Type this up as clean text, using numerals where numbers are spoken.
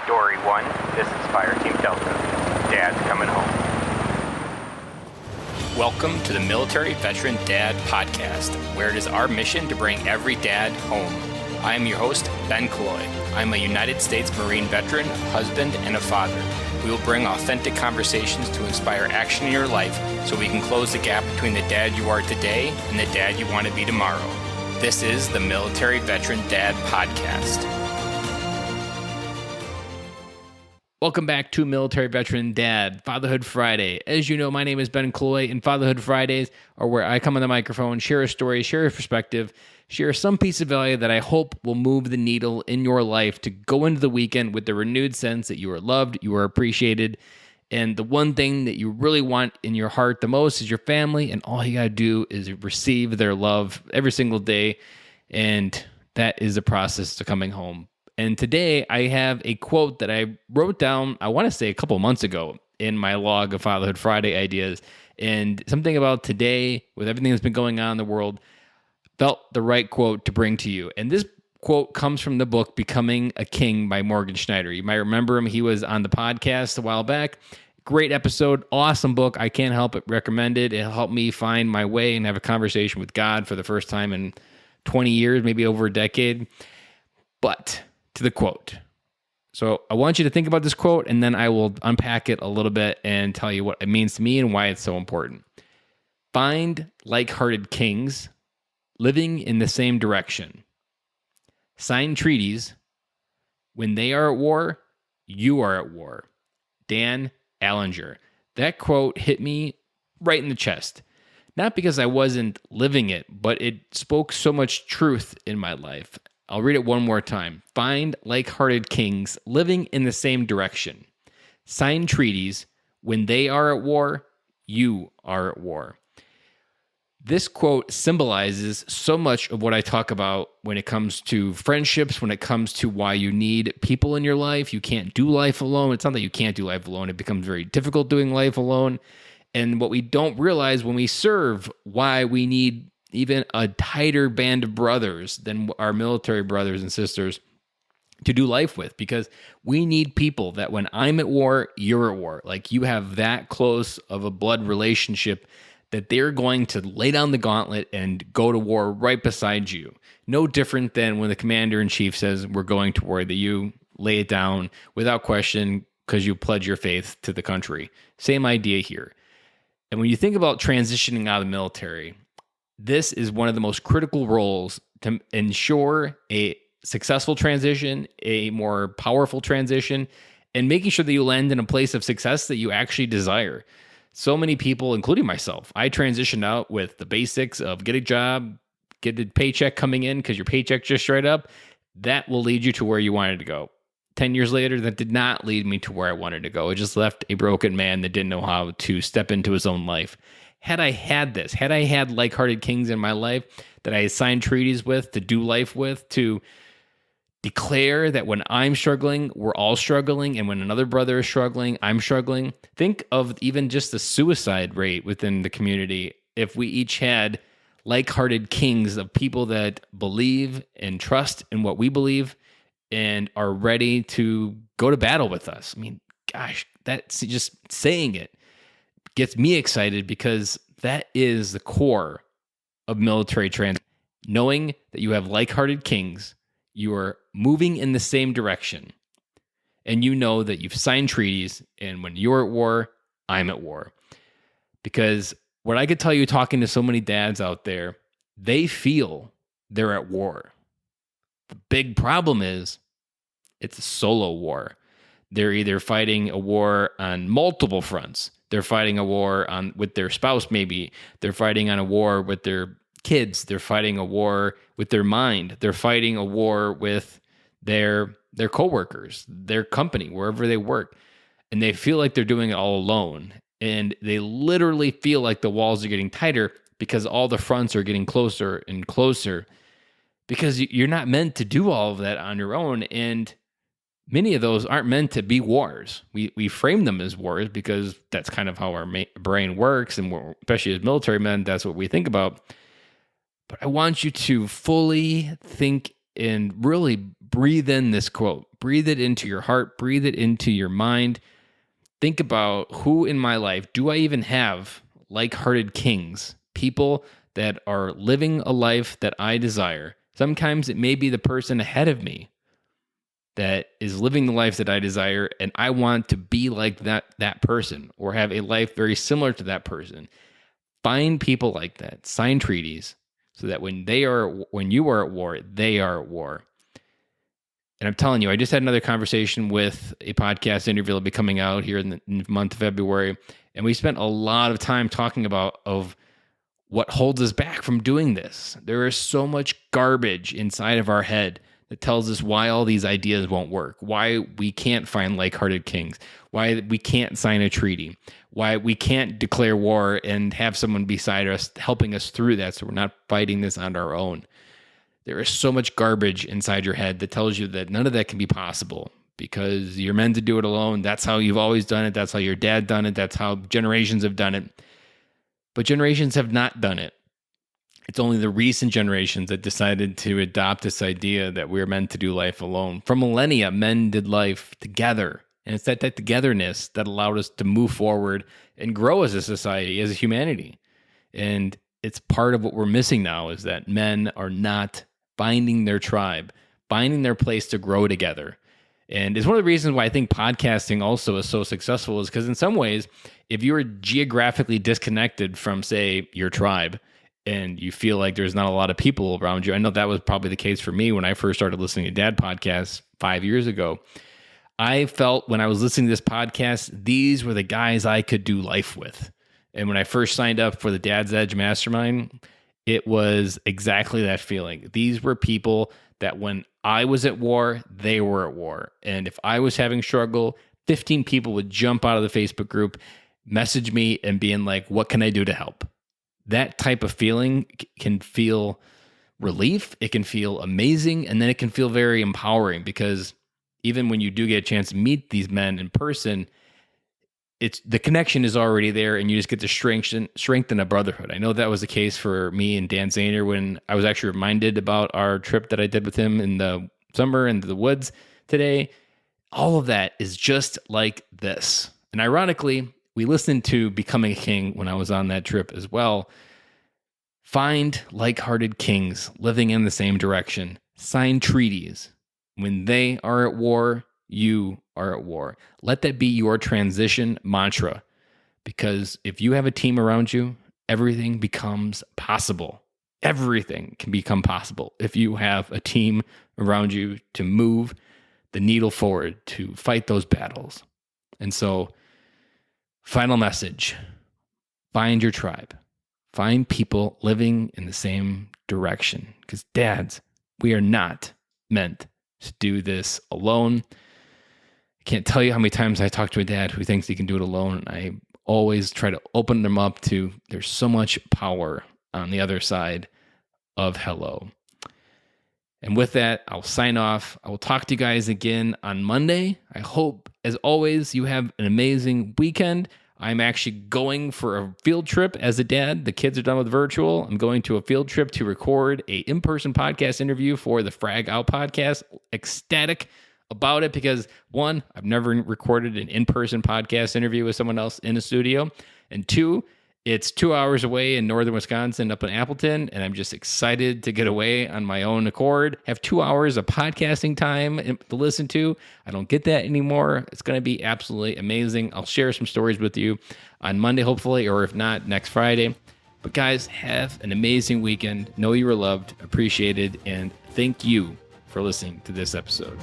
Dory 1, this is Fire Team Delta. Dad's coming home. Welcome to the Military Veteran Dad Podcast, where it is our mission to bring every dad home. I am your host, Ben Cloy. I'm a United States Marine veteran, husband, and a father. We will bring authentic conversations to inspire action in your life so we can close the gap between the dad you are today and the dad you want to be tomorrow. This is the Military Veteran Dad Podcast. Welcome back to Military Veteran Dad, Fatherhood Friday. As you know, my name is Ben Cloy, and Fatherhood Fridays are where I come on the microphone, share a story, share a perspective, share some piece of value that I hope will move the needle in your life to go into the weekend with the renewed sense that you are loved, you are appreciated, and the one thing that you really want in your heart the most is your family, and all you gotta do is receive their love every single day, and that is the process to coming home. And today I have a quote that I wrote down, I want to say a couple months ago in my log of Fatherhood Friday ideas. And something about today, with everything that's been going on in the world, felt the right quote to bring to you. And this quote comes from the book Becoming a King by Morgan Schneider. You might remember him. He was on the podcast a while back. Great episode, awesome book. I can't help but recommend it. It helped me find my way and have a conversation with God for the first time in 20 years, maybe over a decade. But to the quote. So I want you to think about this quote, and then I will unpack it a little bit and tell you what it means to me and why it's so important. Find like-hearted kings living in the same direction. Sign treaties. When they are at war, you are at war. Dan Allinger. That quote hit me right in the chest. Not because I wasn't living it, but it spoke so much truth in my life. I'll read it one more time. Find like-hearted kings living in the same direction. Sign treaties. When they are at war, you are at war. This quote symbolizes so much of what I talk about when it comes to friendships, when it comes to why you need people in your life. You can't do life alone. It's not that you can't do life alone. It becomes very difficult doing life alone. And what we don't realize when we serve, why we need even a tighter band of brothers than our military brothers and sisters to do life with, because we need people that when I'm at war, you're at war. Like you have that close of a blood relationship that they're going to lay down the gauntlet and go to war right beside you. No different than when the commander-in-chief says, we're going to war, that you lay it down without question because you pledge your faith to the country. Same idea here. And when you think about transitioning out of the military, this is one of the most critical roles to ensure a successful transition, a more powerful transition, and making sure that you land in a place of success that you actually desire. So many people, including myself, I transitioned out with the basics of get a job, get a paycheck coming in because your paycheck just straight up. That will lead you to where you wanted to go. 10 years later, that did not lead me to where I wanted to go. It just left a broken man that didn't know how to step into his own life. Had I had this, had I had like-hearted kings in my life that I signed treaties with, to do life with, to declare that when I'm struggling, we're all struggling, and when another brother is struggling, I'm struggling. Think of even just the suicide rate within the community if we each had like-hearted kings of people that believe and trust in what we believe and are ready to go to battle with us. I mean, gosh, that's just saying it gets me excited, because that is the core of military transition. Knowing that you have like-hearted kings, you are moving in the same direction, and you know that you've signed treaties, and when you're at war, I'm at war. Because what I could tell you talking to so many dads out there, they feel they're at war. The big problem is it's a solo war. They're either fighting a war on multiple fronts. They're fighting a war with their spouse, maybe. They're fighting on a war with their kids. They're fighting a war with their mind. They're fighting a war with their coworkers, their company, wherever they work. And they feel like they're doing it all alone. And they literally feel like the walls are getting tighter because all the fronts are getting closer and closer, because you're not meant to do all of that on your own. And many of those aren't meant to be wars. We frame them as wars because that's kind of how our brain works, and especially as military men, that's what we think about. But I want you to fully think and really breathe in this quote. Breathe it into your heart, breathe it into your mind. Think about, who in my life do I even have like-hearted kings, people that are living a life that I desire. Sometimes it may be the person ahead of me that is living the life that I desire, and I want to be like that person, or have a life very similar to that person. Find people like that, sign treaties, so that when you are at war, they are at war. And I'm telling you, I just had another conversation with a podcast interview that'll be coming out here in the month of February, and we spent a lot of time talking about what holds us back from doing this. There is so much garbage inside of our head that tells us why all these ideas won't work, why we can't find like-hearted kings, why we can't sign a treaty, why we can't declare war and have someone beside us helping us through that, so we're not fighting this on our own. There is so much garbage inside your head that tells you that none of that can be possible because you're meant to do it alone. That's how you've always done it. That's how your dad done it. That's how generations have done it. But generations have not done it. It's only the recent generations that decided to adopt this idea that we're meant to do life alone. For millennia, men did life together. And it's that togetherness that allowed us to move forward and grow as a society, as a humanity. And it's part of what we're missing now, is that men are not finding their tribe, finding their place to grow together. And it's one of the reasons why I think podcasting also is so successful, is because in some ways, if you are geographically disconnected from, say, your tribe, and you feel like there's not a lot of people around you, I know that was probably the case for me when I first started listening to dad podcasts 5 years ago. I felt when I was listening to this podcast, these were the guys I could do life with. And when I first signed up for the Dad's Edge Mastermind, it was exactly that feeling. These were people that when I was at war, they were at war. And if I was having struggle, 15 people would jump out of the Facebook group, message me and being like, what can I do to help? That type of feeling can feel relief. It can feel amazing. And then it can feel very empowering, because even when you do get a chance to meet these men in person, the connection is already there, and you just get to strengthen a brotherhood. I know that was the case for me and Dan Zahner when I was actually reminded about our trip that I did with him in the summer into the woods today. All of that is just like this. And ironically, we listened to Becoming a King when I was on that trip as well. Find like-hearted kings living in the same direction. Sign treaties. When they are at war, you are at war. Let that be your transition mantra, because if you have a team around you, everything becomes possible. Everything can become possible if you have a team around you to move the needle forward, to fight those battles. And so, final message: find your tribe. Find people living in the same direction, because dads, we are not meant to do this alone. I can't tell you how many times I talk to a dad who thinks he can do it alone. I always try to open them up to, there's so much power on the other side of hello. And with that, I'll sign off. I will talk to you guys again on Monday. I hope, as always, you have an amazing weekend. I'm actually going for a field trip as a dad. The kids are done with virtual. I'm going to a field trip to record a in-person podcast interview for the Frag Out podcast. Ecstatic about it, because one, I've never recorded an in-person podcast interview with someone else in a studio, and two, it's 2 hours away in northern Wisconsin up in Appleton, and I'm just excited to get away on my own accord, have 2 hours of podcasting time to listen to. I don't get that anymore. It's going to be absolutely amazing. I'll share some stories with you on Monday, hopefully, or if not, next Friday. But guys, have an amazing weekend. Know you are loved, appreciated, and thank you for listening to this episode.